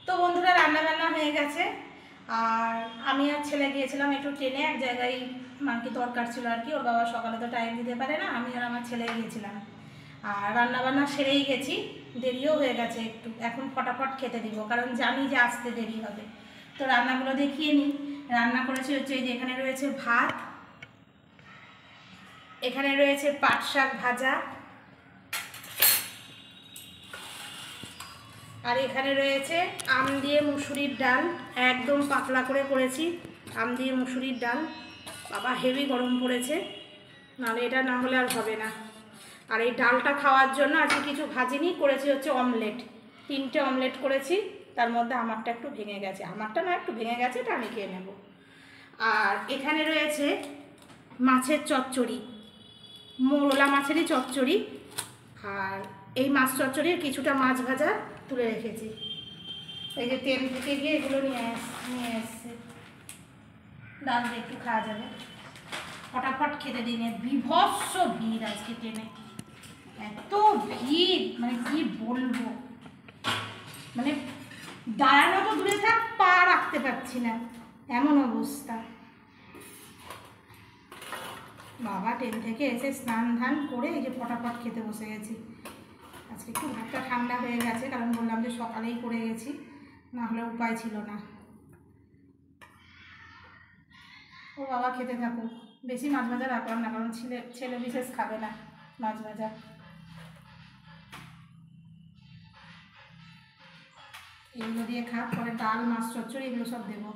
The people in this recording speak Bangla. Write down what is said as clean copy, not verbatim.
তো বন্ধুরা রান্না বান্না হয়ে গেছে। আর আমি আর ছেলে গিয়েছিলাম একটু ট্রেনে এক জায়গায়, মানে কি দরকার ছিল আর কি। ওর বাবা সকালে তো টাইম দিতে পারে না, আমি আর আমার ছেলে গিয়েছিলাম। আর রান্না বান্না সেরেই গেছি, দেরিও হয়ে গেছে একটু। এখন ফটাফট খেতে দিব, কারণ জানি যে আসতে দেরি হবে। তো রান্নাগুলো দেখিয়ে নিই। রান্না করেছি হচ্ছে এই যে, এখানে রয়েছে ভাত, এখানে রয়েছে পাট শাক ভাজা, আর এখানে রয়েছে আম দিয়ে মুসুরির ডাল। একদম পাতলা করে করেছি আম দিয়ে মুসুরির ডাল। বাবা হেভি গরম পড়েছে, নাহলে এটা না হলে আর হবে না। আর এই ডালটা খাওয়ার জন্য আজকে কিছু ভাজিনি, করেছি হচ্ছে অমলেট। 3টে অমলেট করেছি, তার মধ্যে আমারটা একটু ভেঙে গেছে। আমারটা না, একটু ভেঙে গেছে, এটা আমি খেয়ে নেব। আর এখানে রয়েছে মাছের চচ্চড়ি, মোরলা মাছেরই চচ্চড়ি। আর এই মাছ চচ্চড়ির কিছুটা মাছ ভাজা তুলে রেখেছি। এই যে তেল থেকে গিয়ে এগুলো নিয়ে এসছে, ডাল দিয়ে একটু খাওয়া যাবে। ফটাফট খেতে দিনে বিভৎস ভিড় আজকে ট্রেনে, এত ভিড় মানে কি বলবো। মানে দাঁড়ানো তো দূরে থাক, পা রাখতে পারছি না, এমন অবস্থা। বাবা ট্রেন থেকে এসে স্নান ধান করে এই যে ফটাফট খেতে বসে গেছি। আজকে একটু ভাতটা ঠান্ডা হয়ে গেছে, কারণ বললাম যে সকালেই করে গেছি, না হলে উপায় ছিল না। ও বাবা খেতে থাকুক, বেশি মাছ ভাজা রাখলাম না, কারণ ছেলে বিশেষ খাবে না মাছ ভাজা। এগুলো দিয়ে খাক, পরে ডাল মাছ চচ্চড়ি এগুলো সব দেবো।